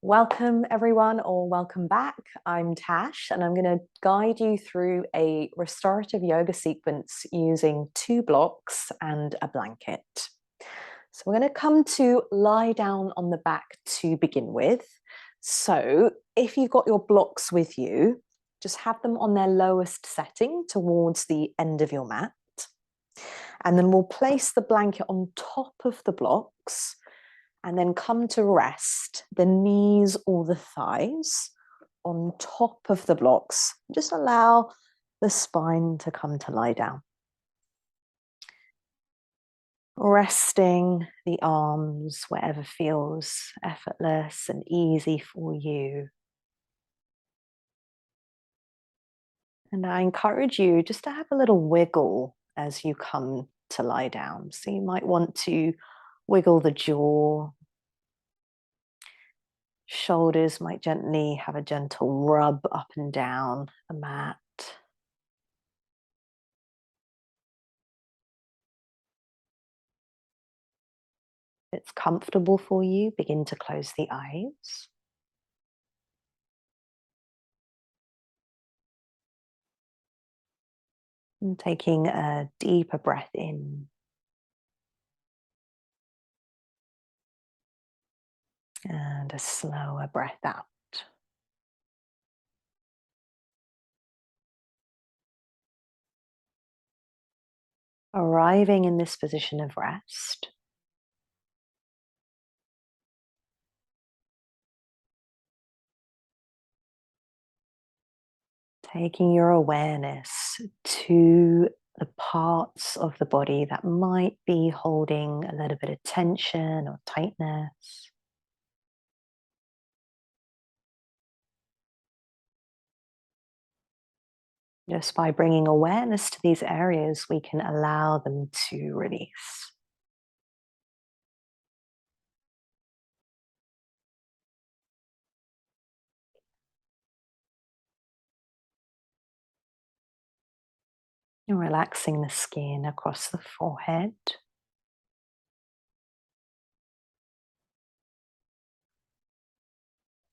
Welcome everyone, or welcome back. I'm Tash and I'm going to guide you through a restorative yoga sequence using 2 blocks and a blanket. So we're going to come to lie down on the back to begin with. So if you've got your blocks with you, just have them on their lowest setting towards the end of your mat. And then we'll place the blanket on top of the blocks and then come to rest the knees or the thighs on top of the blocks. Just allow the spine to come to lie down. Resting the arms wherever feels effortless and easy for you. And I encourage you just to have a little wiggle as you come to lie down. So you might want to wiggle the jaw. Shoulders might gently have a gentle rub up and down the mat. If it's comfortable for you, begin to close the eyes. And taking a deeper breath in. And a slower breath out. Arriving in this position of rest. Taking your awareness to the parts of the body that might be holding a little bit of tension or tightness. Just by bringing awareness to these areas, we can allow them to release. And relaxing the skin across the forehead.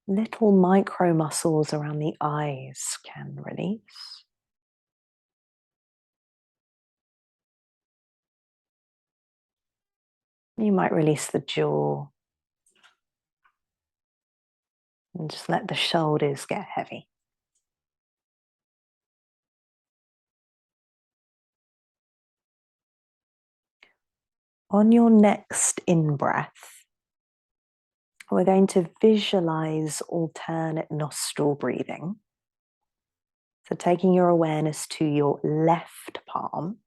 Little micro muscles around the eyes can release. You might release the jaw and just let the shoulders get heavy. On your next in-breath, we're going to visualize alternate nostril breathing. So taking your awareness to your left palm.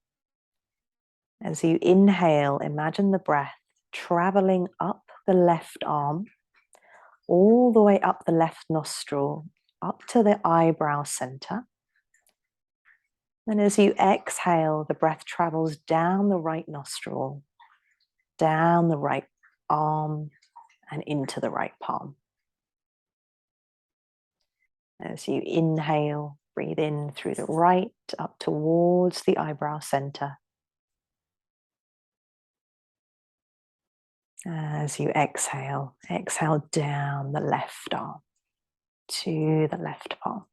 As you inhale, imagine the breath traveling up the left arm, all the way up the left nostril, up to the eyebrow center. And as you exhale, the breath travels down the right nostril, down the right arm, and into the right palm. As you inhale, breathe in through the right, up towards the eyebrow center. As you exhale, exhale down the left arm to the left palm.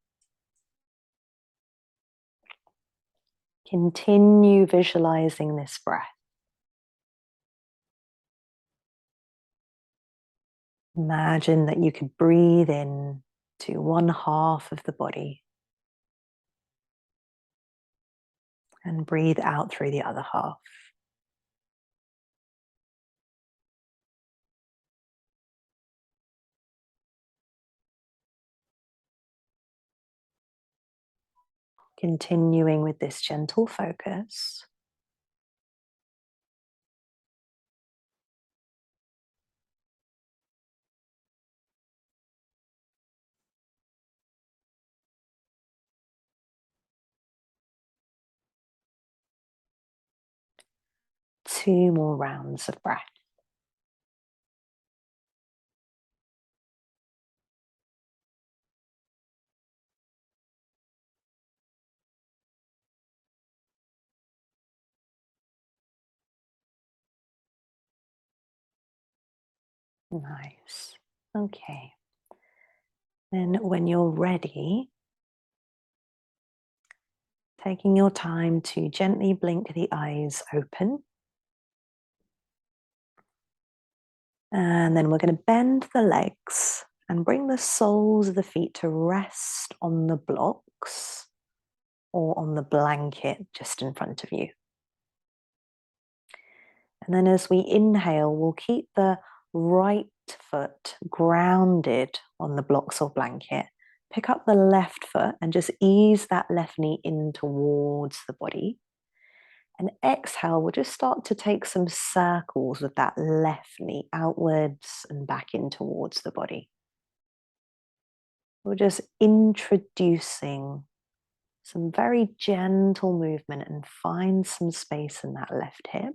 Continue visualizing this breath. Imagine that you could breathe in to one half of the body and breathe out through the other half. Continuing with this gentle focus. Two more rounds of breath. Nice. Okay. Then when you're ready, taking your time to gently blink the eyes open. And then we're going to bend the legs and bring the soles of the feet to rest on the blocks or on the blanket just in front of you. And then as we inhale, we'll keep the right foot grounded on the blocks or blanket. Pick up the left foot and just ease that left knee in towards the body. And exhale, we'll just start to take some circles with that left knee outwards and back in towards the body. We're just introducing some very gentle movement and find some space in that left hip.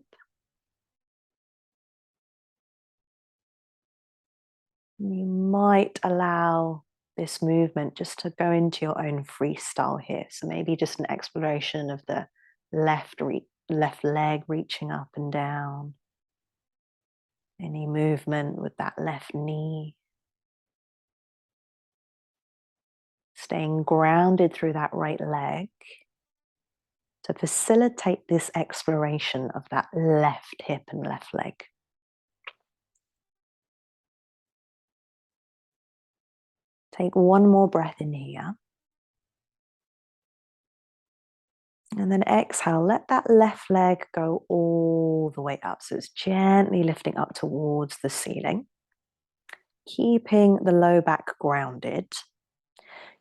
You might allow this movement just to go into your own freestyle here. So maybe just an exploration of the left leg reaching up and down. Any movement with that left knee. Staying grounded through that right leg to facilitate this exploration of that left hip and left leg. Take one more breath in here. And then exhale, let that left leg go all the way up. So it's gently lifting up towards the ceiling. Keeping the low back grounded.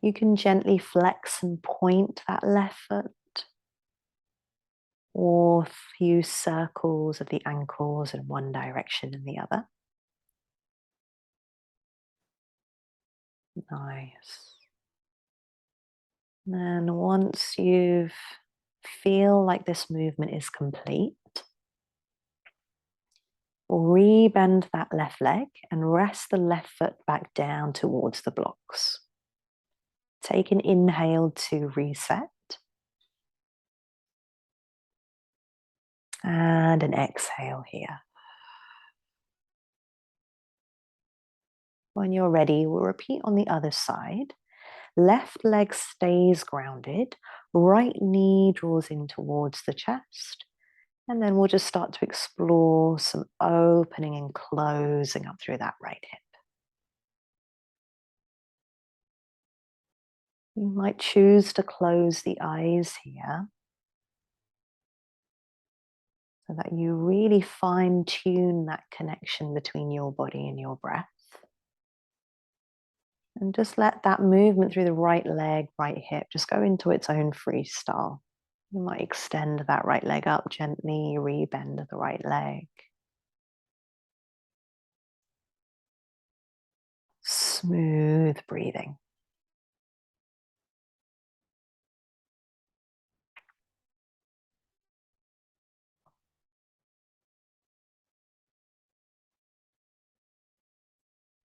You can gently flex and point that left foot. Or a few circles of the ankles in one direction and the other. Nice. And once you feel like this movement is complete, rebend that left leg and rest the left foot back down towards the blocks. Take an inhale to reset. And an exhale here. When you're ready, we'll repeat on the other side. Left leg stays grounded. Right knee draws in towards the chest. And then we'll just start to explore some opening and closing up through that right hip. You might choose to close the eyes here so that you really fine-tune that connection between your body and your breath. And just let that movement through the right leg, right hip, just go into its own freestyle. You might extend that right leg up gently, rebend the right leg. Smooth breathing.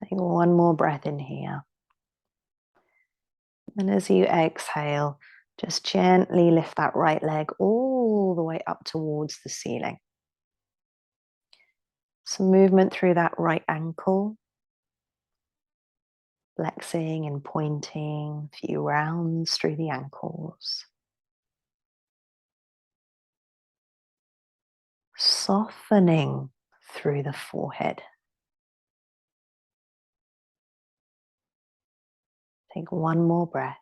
Take one more breath in here. And as you exhale, just gently lift that right leg all the way up towards the ceiling. Some movement through that right ankle. Flexing and pointing, a few rounds through the ankles. Softening through the forehead. Take one more breath.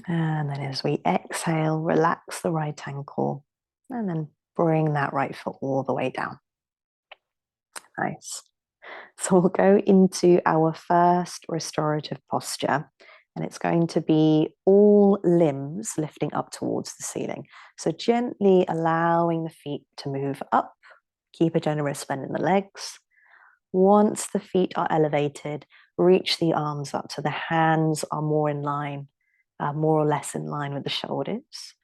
And then as we exhale, relax the right ankle and then bring that right foot all the way down. Nice. So we'll go into our first restorative posture, and it's going to be all limbs lifting up towards the ceiling. So gently allowing the feet to move up, keep a generous bend in the legs. Once the feet are elevated, reach the arms up so the hands are more in line, more or less in line with the shoulders.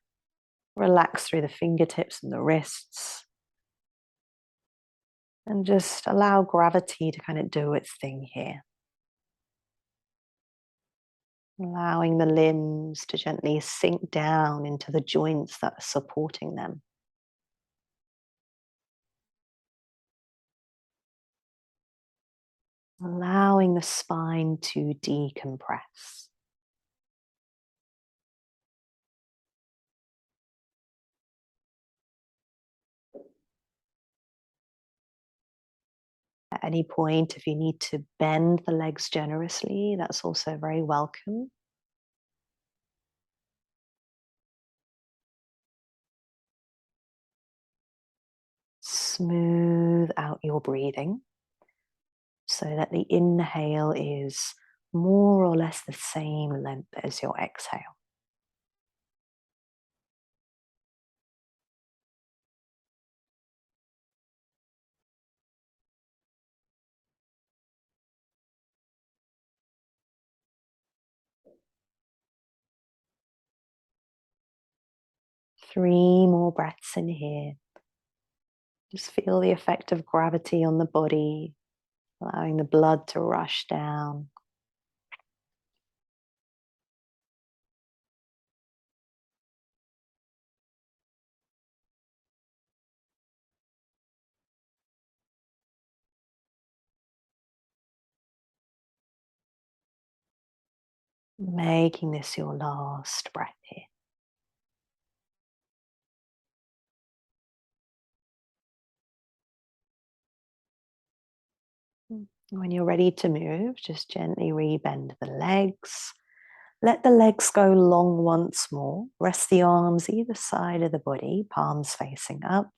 Relax through the fingertips and the wrists. And just allow gravity to kind of do its thing here. Allowing the limbs to gently sink down into the joints that are supporting them. allowing the spine to decompress. At any point, if you need to bend the legs generously, that's also very welcome. Smooth out your breathing so that the inhale is more or less the same length as your exhale. Three more breaths in here. Just feel the effect of gravity on the body, allowing the blood to rush down. Making this your last breath here. When you're ready to move, just gently rebend the legs. Let the legs go long once more. Rest the arms either side of the body, palms facing up.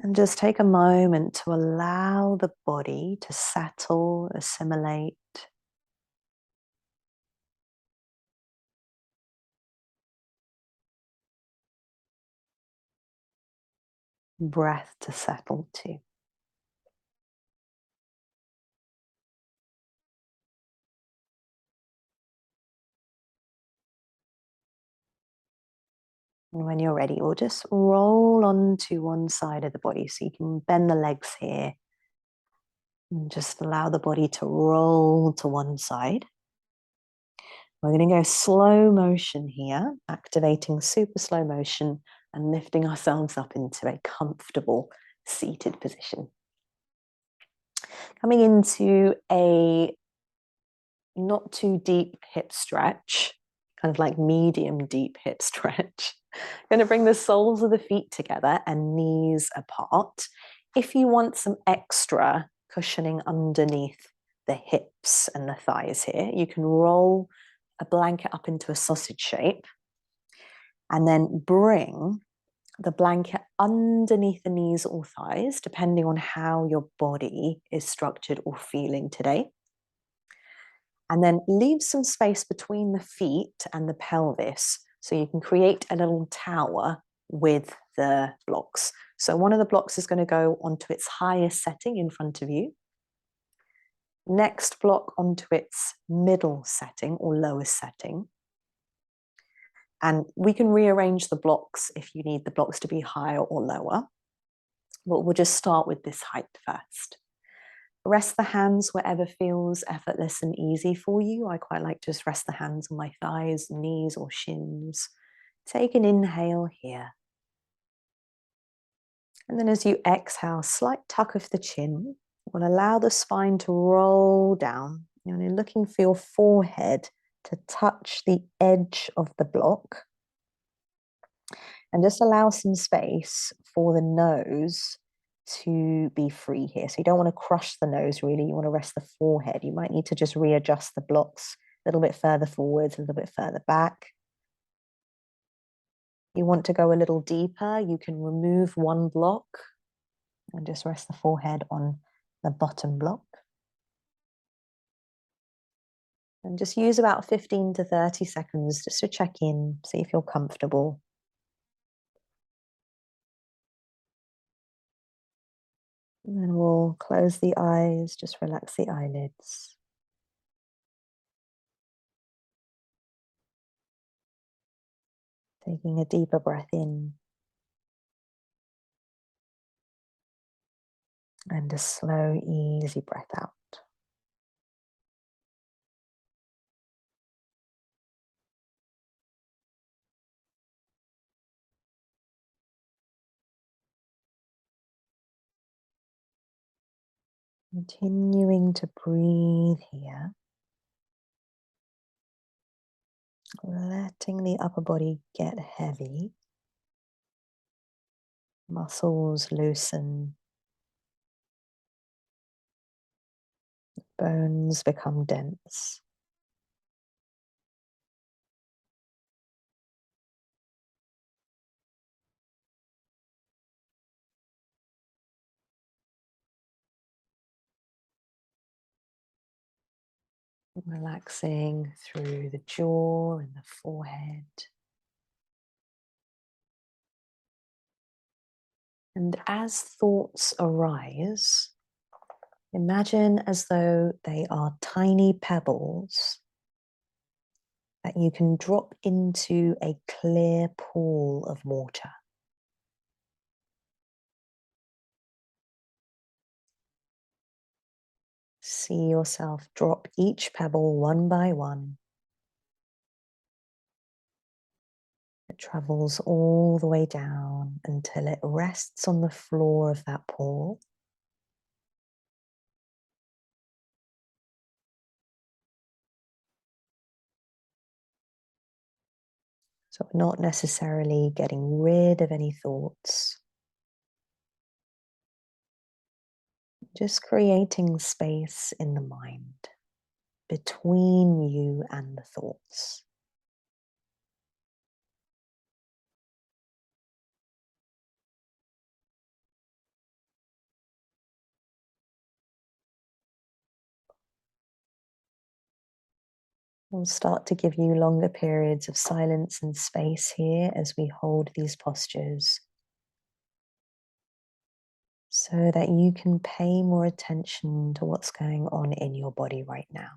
And just take a moment to allow the body to settle, assimilate. Breath to settle too. And when you're ready, we'll just roll onto one side of the body. So you can bend the legs here and just allow the body to roll to one side. We're going to go slow motion here, activating super slow motion and lifting ourselves up into a comfortable seated position. Coming into a not too deep hip stretch, kind of like medium deep hip stretch. Going to bring the soles of the feet together and knees apart. If you want some extra cushioning underneath the hips and the thighs here, you can roll a blanket up into a sausage shape and then bring the blanket underneath the knees or thighs, depending on how your body is structured or feeling today. And then leave some space between the feet and the pelvis so you can create a little tower with the blocks. So one of the blocks is going to go onto its highest setting in front of you. Next block onto its middle setting or lowest setting. And we can rearrange the blocks if you need the blocks to be higher or lower. But we'll just start with this height first. Rest the hands wherever feels effortless and easy for you. I quite like to just rest the hands on my thighs, knees, or shins. Take an inhale here. And then as you exhale, slight tuck of the chin. We'll allow the spine to roll down. You're looking for your forehead to touch the edge of the block. And just allow some space for the nose to be free here. So you don't want to crush the nose really, you want to rest the forehead. You might need to just readjust the blocks a little bit further forwards, a little bit further back. You want to go a little deeper, you can remove one block and just rest the forehead on the bottom block. And just use about 15 to 30 seconds just to check in, see if you're comfortable. And then we'll close the eyes, just relax the eyelids. Taking a deeper breath in. And a slow, easy breath out. Continuing to breathe here, letting the upper body get heavy, muscles loosen, bones become dense. Relaxing through the jaw and the forehead. And as thoughts arise, imagine as though they are tiny pebbles that you can drop into a clear pool of water. See yourself drop each pebble one by one. It travels all the way down until it rests on the floor of that pool. So not necessarily getting rid of any thoughts, just creating space in the mind between you and the thoughts. We'll start to give you longer periods of silence and space here as we hold these postures, so that you can pay more attention to what's going on in your body right now.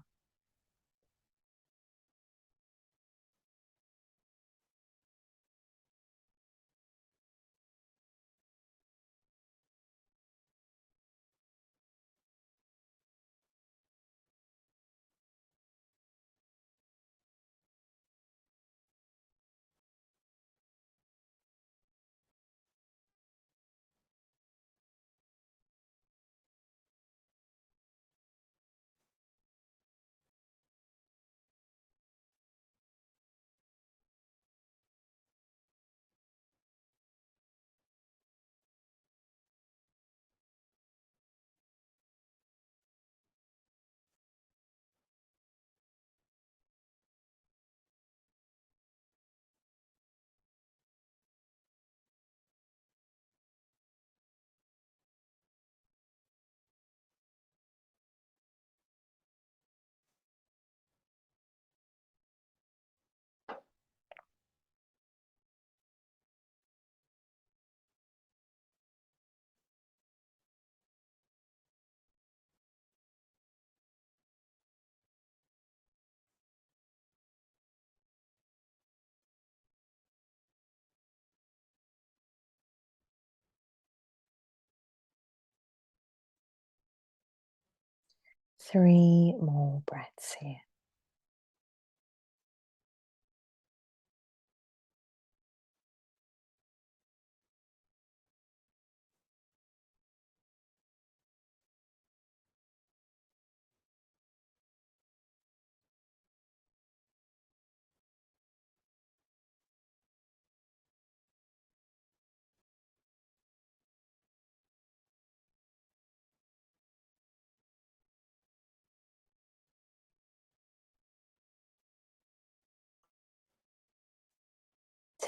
Three more breaths here.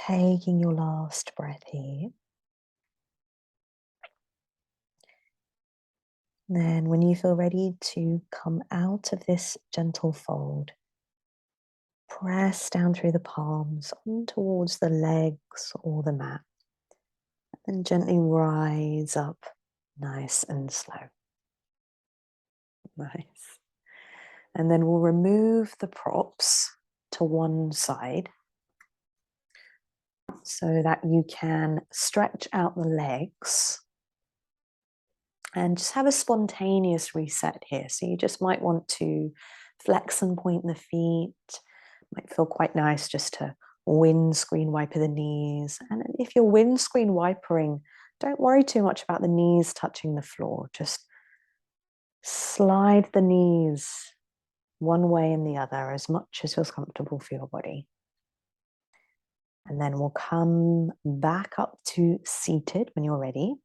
Taking your last breath here. Then when you feel ready to come out of this gentle fold, press down through the palms on towards the legs or the mat, and gently rise up nice and slow. Nice. And then we'll remove the props to one side so that you can stretch out the legs and just have a spontaneous reset here. So you just might want to flex and point the feet. Might feel quite nice just to windscreen wiper the knees. And if you're windscreen wipering, don't worry too much about the knees touching the floor. Just Slide the knees one way and the other as much as feels comfortable for your body. And then we'll come back up to seated when you're ready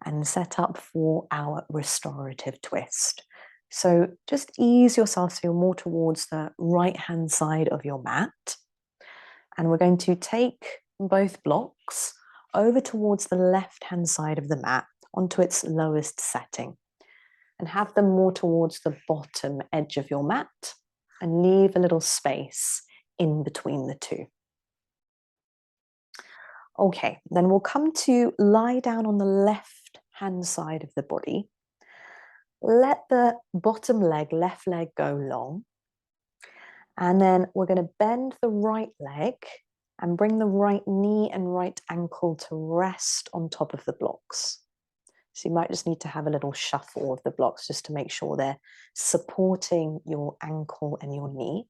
and set up for our restorative twist. So just ease yourself so you're more towards the right-hand side of your mat. And we're going to take both blocks over towards the left-hand side of the mat onto its lowest setting and have them more towards the bottom edge of your mat and leave a little space in between the two. Okay, then we'll come to lie down on the left-hand side of the body. Let the bottom leg, left leg, go long. And then we're going to bend the right leg and bring the right knee and right ankle to rest on top of the blocks. So you might just need to have a little shuffle of the blocks just to make sure they're supporting your ankle and your knee.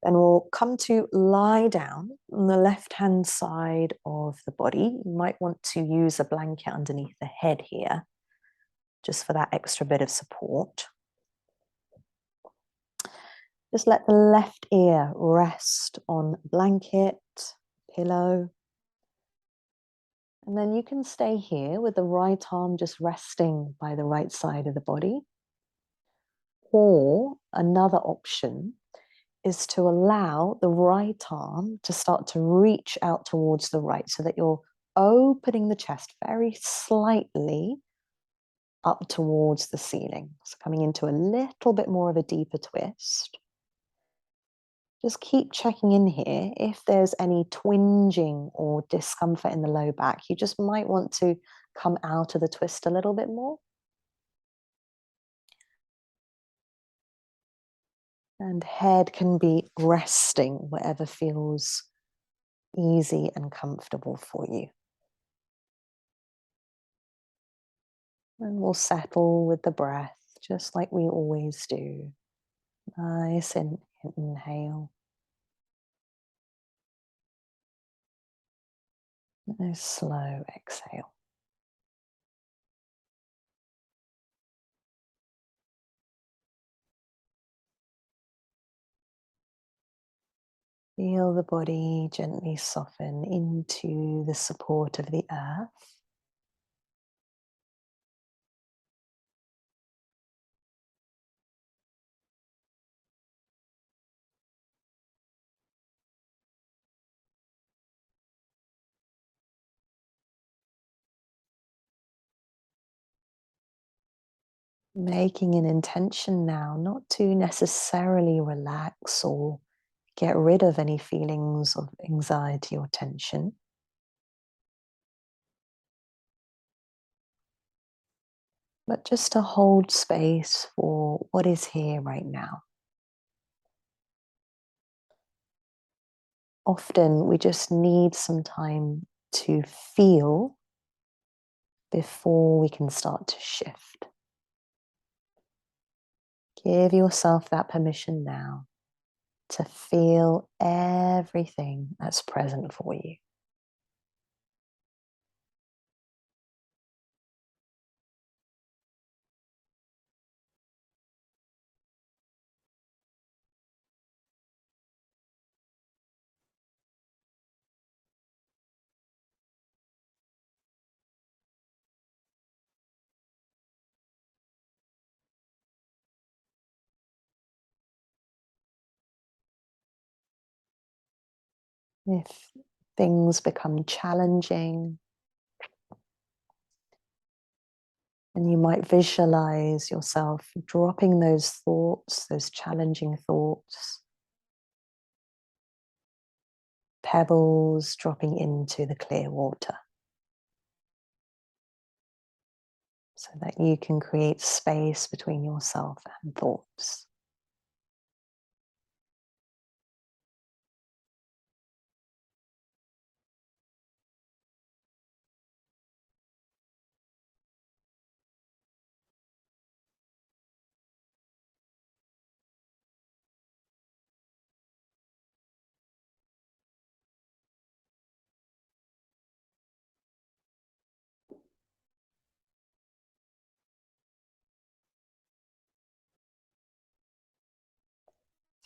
Then we'll come to lie down on the left-hand side of the body. You might want to use a blanket underneath the head here, just for that extra bit of support. Just let the left ear rest on blanket, pillow. And then you can stay here with the right arm just resting by the right side of the body. Or another option is to allow the right arm to start to reach out towards the right so that you're opening the chest very slightly up towards the ceiling. So coming into a little bit more of a deeper twist. Just keep checking in here. If there's any twinging or discomfort in the low back, you just might want to come out of the twist a little bit more. And head can be resting wherever feels easy and comfortable for you. And we'll settle with the breath, just like we always do. Nice inhale. A slow exhale. Feel the body gently soften into the support of the earth. Making an intention now not to necessarily relax or get rid of any feelings of anxiety or tension, but just to hold space for what is here right now. Often we just need some time to feel before we can start to shift. Give yourself that permission now to feel everything that's present for you. If things become challenging, and you might visualize yourself dropping those thoughts, those challenging thoughts, pebbles dropping into the clear water, so that you can create space between yourself and thoughts.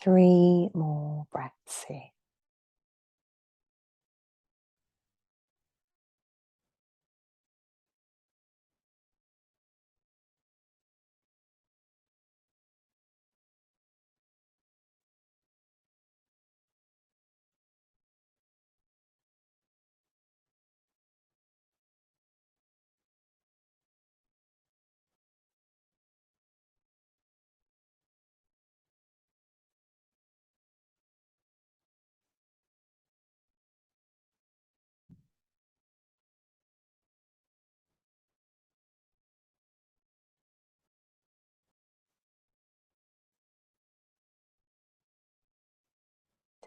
3 more breaths here.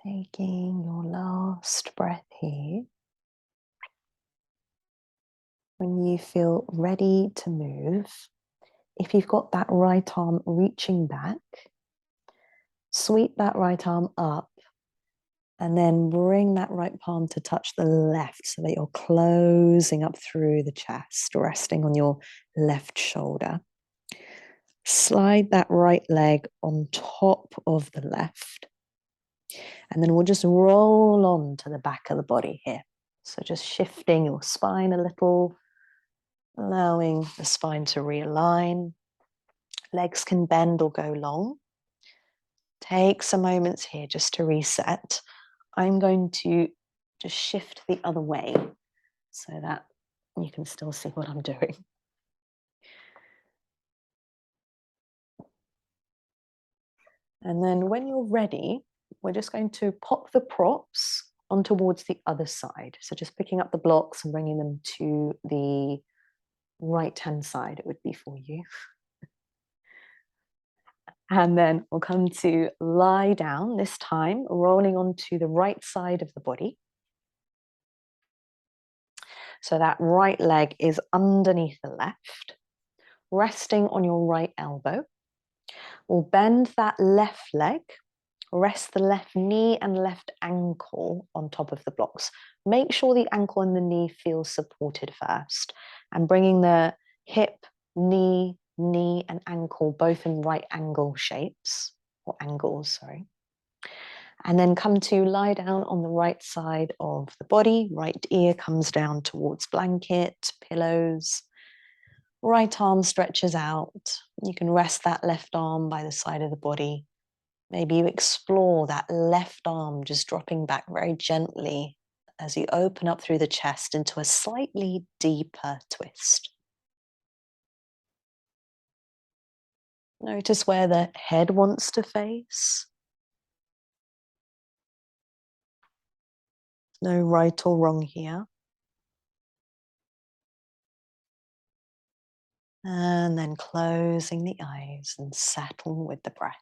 Taking your last breath here. When you feel ready to move, if you've got that right arm reaching back, sweep that right arm up and then bring that right palm to touch the left so that you're closing up through the chest, resting on your left shoulder. Slide that right leg on top of the left. And then we'll just roll on to the back of the body here. So just shifting your spine a little, allowing the spine to realign. Legs can bend or go long. Take some moments here just to reset. I'm going to just shift the other way so that you can still see what I'm doing. And then when you're ready, we're just going to pop the props on towards the other side. So just picking up the blocks and bringing them to the right-hand side, it would be for you. And then we'll come to lie down, this time rolling onto the right side of the body. So that right leg is underneath the left, resting on your right elbow. We'll bend that left leg, rest the left knee and left ankle on top of the blocks. Make sure the ankle and the knee feel supported first, and bringing the hip, knee, and ankle both in right angle shapes, or angles, sorry. And then come to lie down on the right side of the body. Right ear comes down towards blanket, pillows. Right arm stretches out. You can rest that left arm by the side of the body. Maybe you explore that left arm just dropping back very gently as you open up through the chest into a slightly deeper twist. Notice where the head wants to face. No right or wrong here. And then closing the eyes and settle with the breath.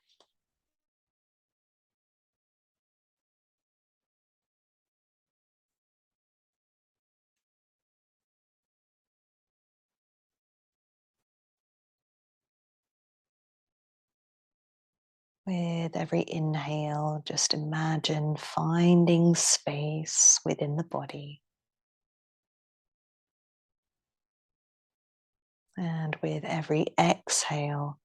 With every inhale, just imagine finding space within the body. And with every exhale,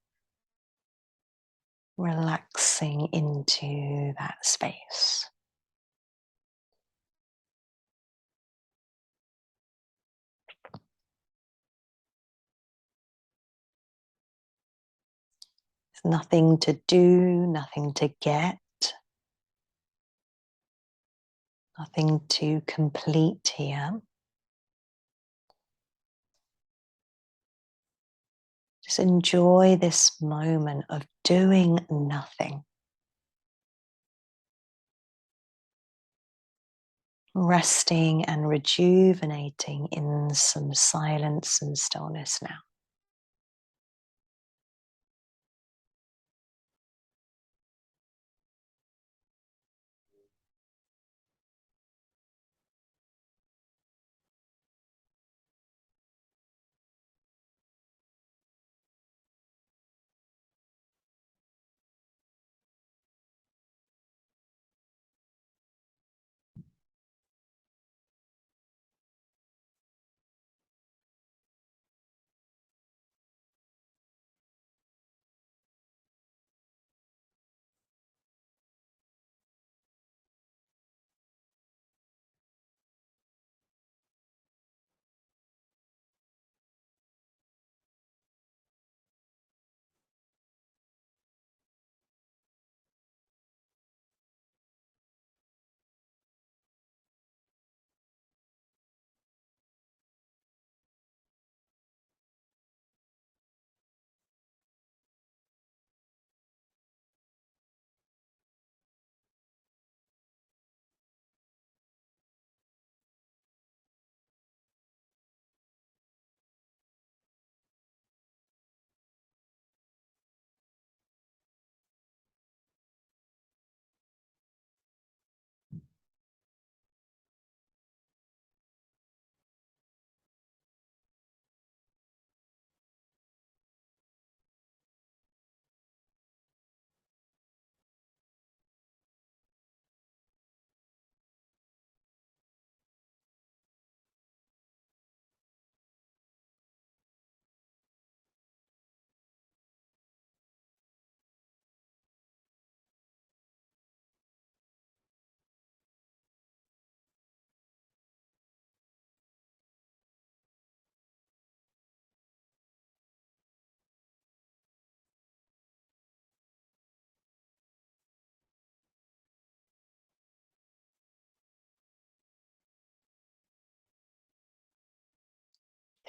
relaxing into that space. There's nothing to do, nothing to get, nothing to complete here. Just enjoy this moment of doing nothing. Resting and rejuvenating in some silence and stillness now.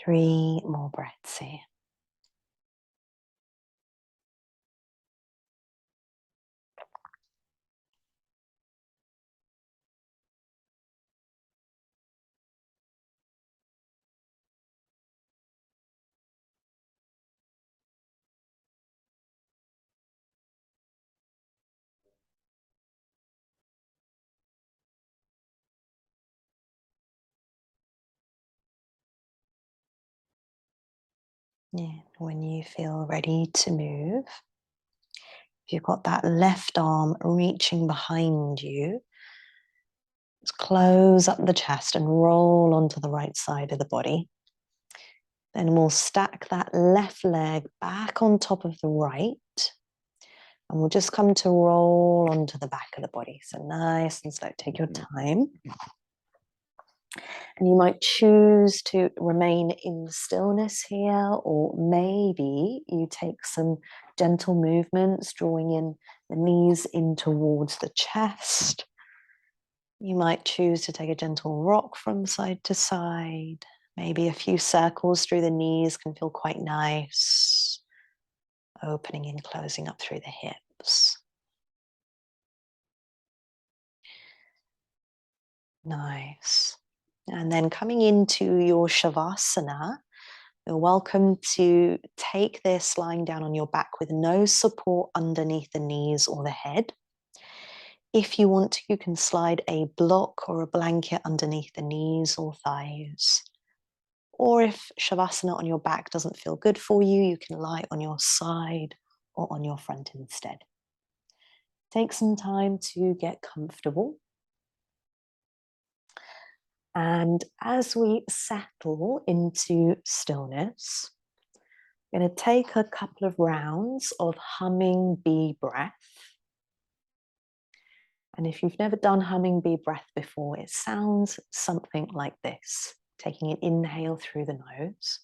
3 more breaths here. Yeah, when you feel ready to move, if you've got that left arm reaching behind you, just close up the chest and roll onto the right side of the body. Then we'll stack that left leg back on top of the right. And we'll just come to roll onto the back of the body. So nice and slow. Take your time. And you might choose to remain in stillness here, or maybe you take some gentle movements, drawing in the knees in towards the chest. You might choose to take a gentle rock from side to side. Maybe a few circles through the knees can feel quite nice. Opening and closing up through the hips. Nice. And then coming into your Shavasana, you're welcome to take this lying down on your back with no support underneath the knees or the head. If you want to, you can slide a block or a blanket underneath the knees or thighs. Or if Shavasana on your back doesn't feel good for you, you can lie on your side or on your front instead. Take some time to get comfortable. And as we settle into stillness, I'm going to take a couple of rounds of humming bee breath. And if you've never done humming bee breath before, it sounds something like this. Taking an inhale through the nose.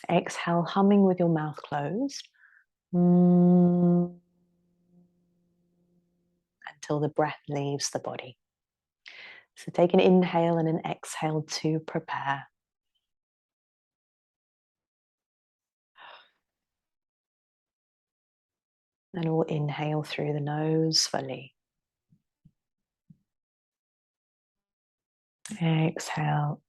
Exhale, humming with your mouth closed. Until the breath leaves the body. So take an inhale and an exhale to prepare. And we'll inhale through the nose fully. Exhale.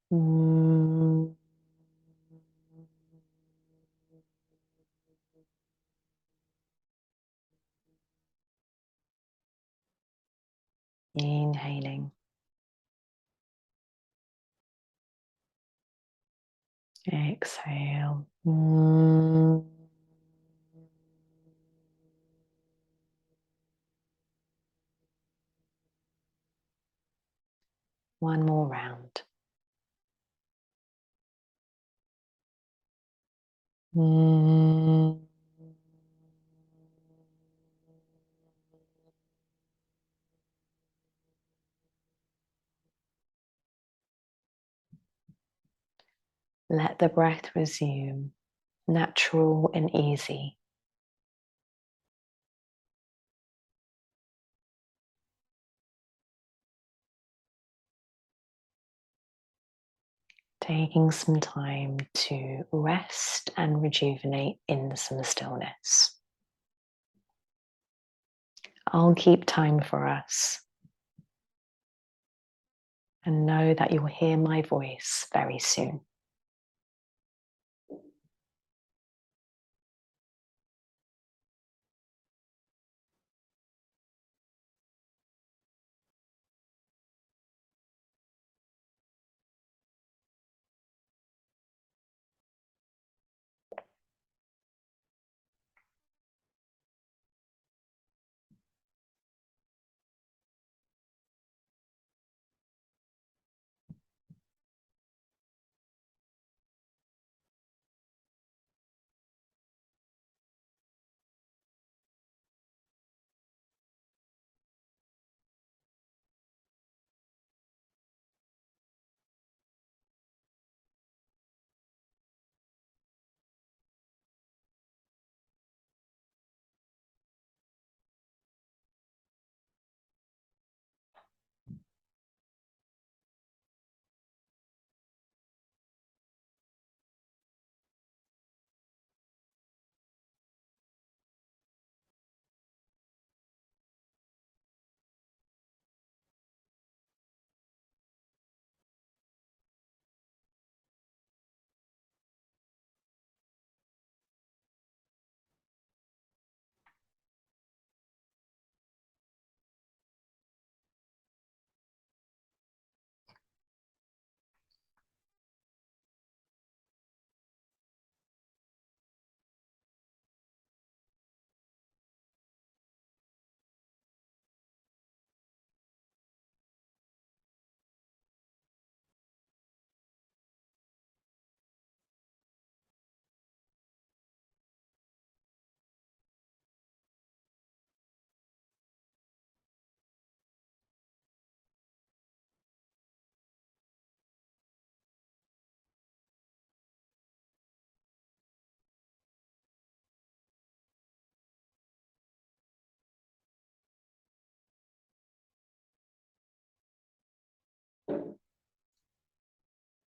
Inhaling. Exhale. One more round. Let the breath resume, natural and easy. Taking some time to rest and rejuvenate in some stillness. I'll keep time for us. And know that you'll hear my voice very soon.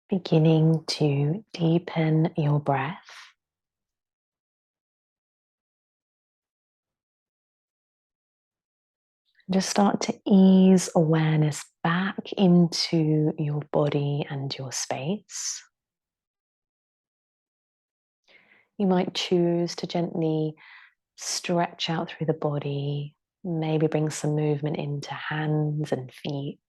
Beginning to deepen your breath. Just start to ease awareness back into your body and your space. You might choose to gently stretch out through the body, maybe bring some movement into hands and feet.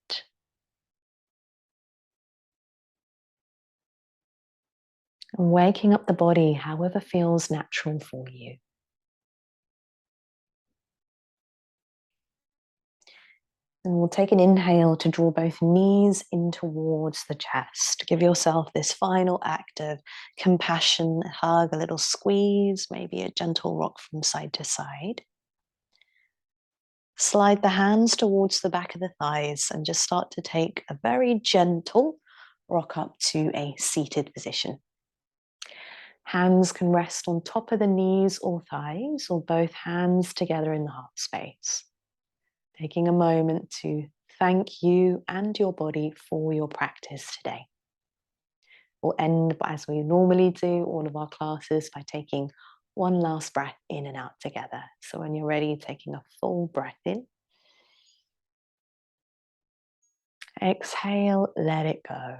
And waking up the body however feels natural for you. And we'll take an inhale to draw both knees in towards the chest. Give yourself this final act of compassion, hug, a little squeeze, maybe a gentle rock from side to side. Slide the hands towards the back of the thighs and just start to take a very gentle rock up to a seated position. Hands can rest on top of the knees or thighs, or both hands together in the heart space. Taking a moment to thank you and your body for your practice today. We'll end, as we normally do, all of our classes by taking one last breath in and out together. So when you're ready, taking a full breath in. Exhale, let it go.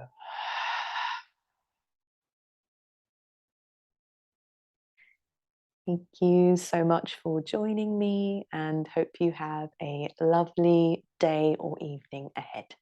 Thank you so much for joining me, and hope you have a lovely day or evening ahead.